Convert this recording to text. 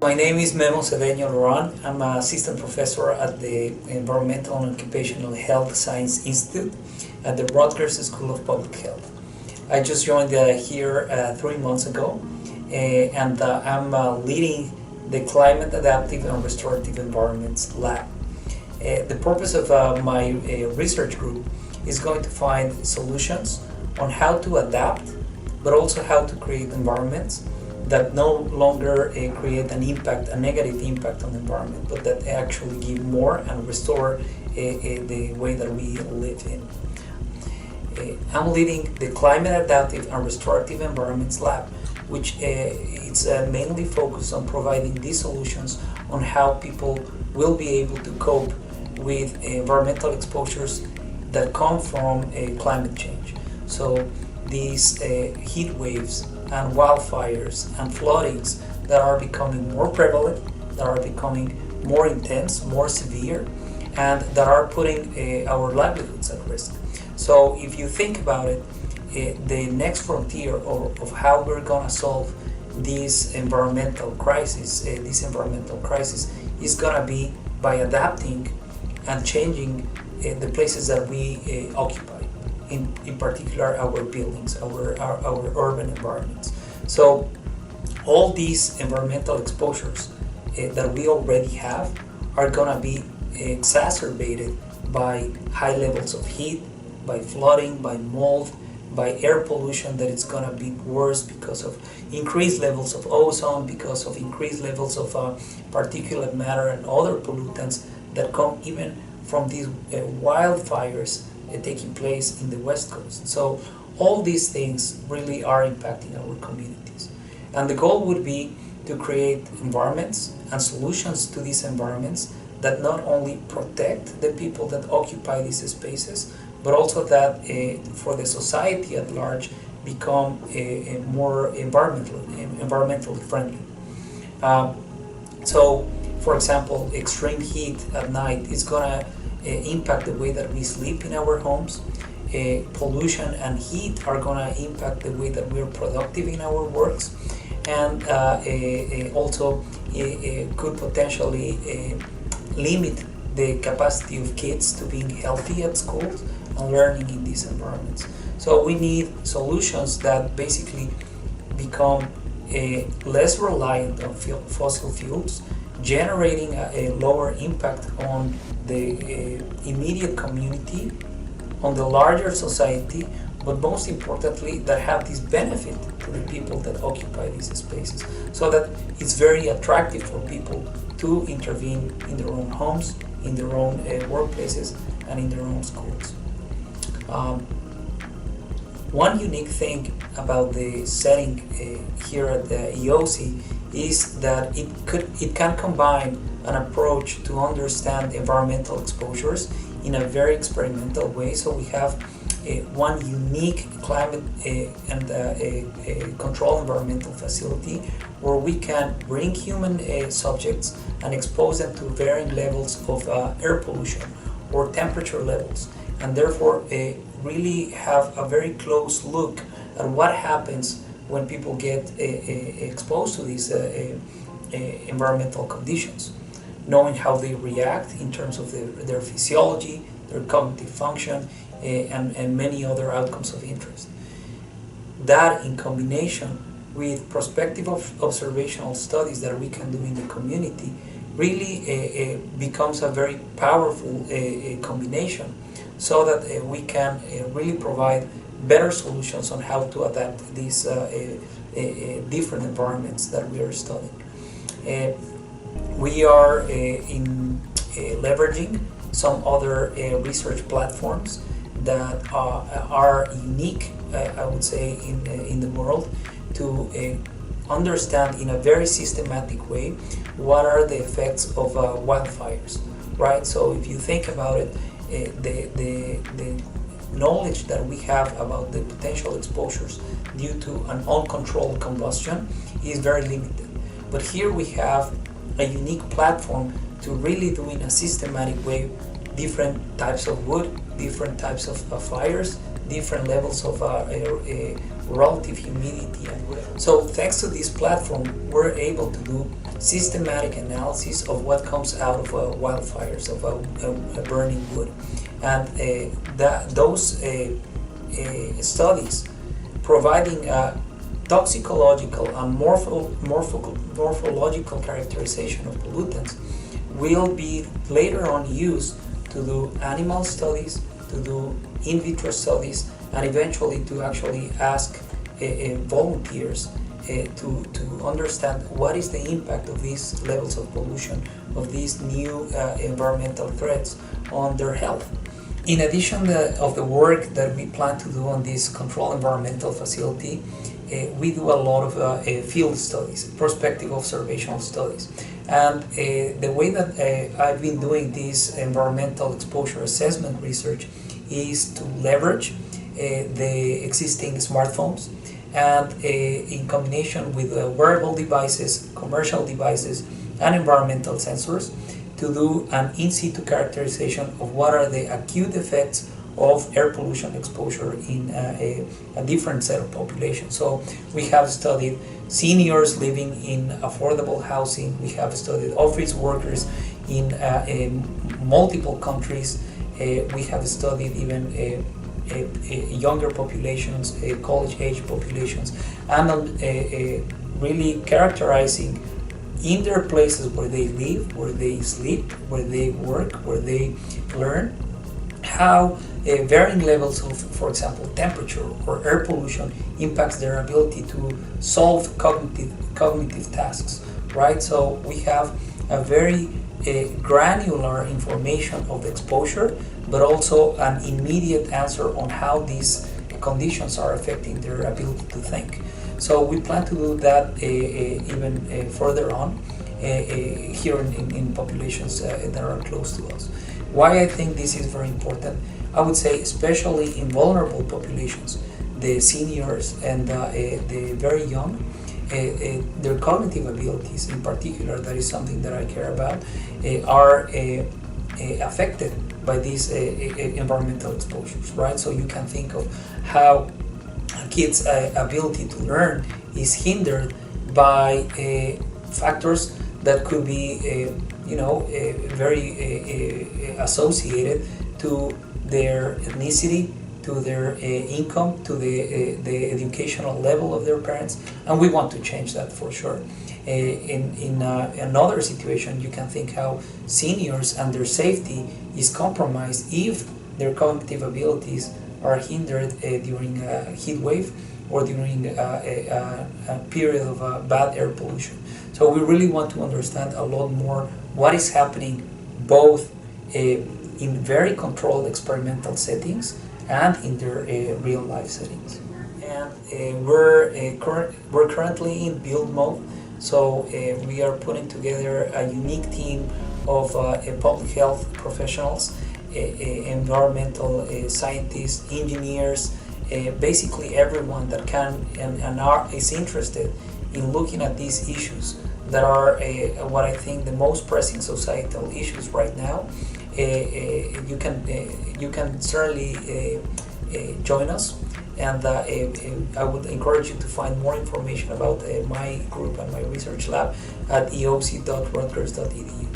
My name is Memo Cedeno Laurent. I'm an assistant professor at the Environmental and Occupational Health Science Institute at the Rutgers School of Public Health. I just joined here 3 months ago, and I'm leading the Climate Adaptive and Restorative Environments Lab. The purpose of my research group is going to find solutions on how to adapt, but also how to create environments that no longer create a negative impact on the environment, but that actually give more and restore the way that we live in. I'm leading the Climate Adaptive and Restorative Environments Lab, which it's mainly focused on providing these solutions on how people will be able to cope with environmental exposures that come from climate change. So these heat waves and wildfires and floodings that are becoming more prevalent, that are becoming more intense, more severe, and that are putting our livelihoods at risk. So if you think about it, the next frontier of how we're going to solve this environmental crisis is going to be by adapting and changing the places that we occupy. In particular, our buildings, our urban environments. So all these environmental exposures that we already have are going to be exacerbated by high levels of heat, by flooding, by mold, by air pollution that it's going to be worse because of increased levels of ozone, because of increased levels of particulate matter and other pollutants that come even from these wildfires taking place in the West Coast. So all these things really are impacting our communities. And the goal would be to create environments and solutions to these environments that not only protect the people that occupy these spaces, but also that for the society at large become more environmentally friendly. So, for example, extreme heat at night is going to impact the way that we sleep in our homes. Pollution and heat are going to impact the way that we're productive in our works, and also could potentially limit the capacity of kids to being healthy at schools and learning in these environments. So we need solutions that basically become less reliant on fossil fuels, generating a lower impact on the immediate community, on the larger society, but most importantly that have this benefit to the people that occupy these spaces, so that it's very attractive for people to intervene in their own homes, in their own workplaces, and in their own schools. One unique thing about the setting here at the EOC is that it can combine an approach to understand environmental exposures in a very experimental way. So we have one unique climate and control environmental facility where we can bring human subjects and expose them to varying levels of air pollution or temperature levels, and therefore really have a very close look at what happens when people get exposed to these environmental conditions, knowing how they react in terms of their physiology, their cognitive function, and many other outcomes of interest. That, in combination with prospective observational studies that we can do in the community, really becomes a very powerful combination, so that we can really provide better solutions on how to adapt these different environments that we are studying. We are leveraging some other research platforms that are unique, I would say, in the world, to understand in a very systematic way what are the effects of wildfires, right? So if you think about it, the knowledge that we have about the potential exposures due to an uncontrolled combustion is very limited. But here we have a unique platform to really do in a systematic way different types of wood, different types of fires, different levels of relative humidity, and weather. So thanks to this platform, we're able to do systematic analysis of what comes out of wildfires, of a burning wood. And those studies providing toxicological and morphological characterization of pollutants will be later on used to do animal studies, to do in vitro studies, and eventually to actually ask volunteers to understand what is the impact of these levels of pollution, of these new environmental threats on their health. In addition of the work that we plan to do on this controlled environmental facility, we do a lot of field studies, prospective observational studies. And the way that I've been doing this environmental exposure assessment research is to leverage the existing smartphones and in combination with wearable devices, commercial devices, and environmental sensors to do an in situ characterization of what are the acute effects of air pollution exposure in a different set of populations. So we have studied seniors living in affordable housing, we have studied office workers in multiple countries, we have studied even younger populations, college-age populations, and really characterizing in their places where they live, where they sleep, where they work, where they learn, how varying levels of, for example, temperature or air pollution impacts their ability to solve cognitive tasks, right? So we have a very granular information of the exposure, but also an immediate answer on how these conditions are affecting their ability to think. So we plan to do that even further on here in populations that are close to us. Why I think this is very important, I would say especially in vulnerable populations, the seniors and the very young, their cognitive abilities in particular, that is something that I care about, are affected by these environmental exposures, right? So you can think of how a kid's ability to learn is hindered by factors that could be, very associated to their ethnicity, to their income, to the educational level of their parents, and we want to change that for sure. In another situation, you can think how seniors and their safety is compromised if their cognitive abilities are hindered during a heat wave or during a period of bad air pollution. So we really want to understand a lot more what is happening both in very controlled experimental settings and in their real life settings. And we're currently in build mode, so we are putting together a unique team of public health professionals, environmental scientists, engineers, basically everyone that can and is interested in looking at these issues that are what I think the most pressing societal issues right now. You can certainly join us, and I would encourage you to find more information about my group and my research lab at eoc.rutgers.edu.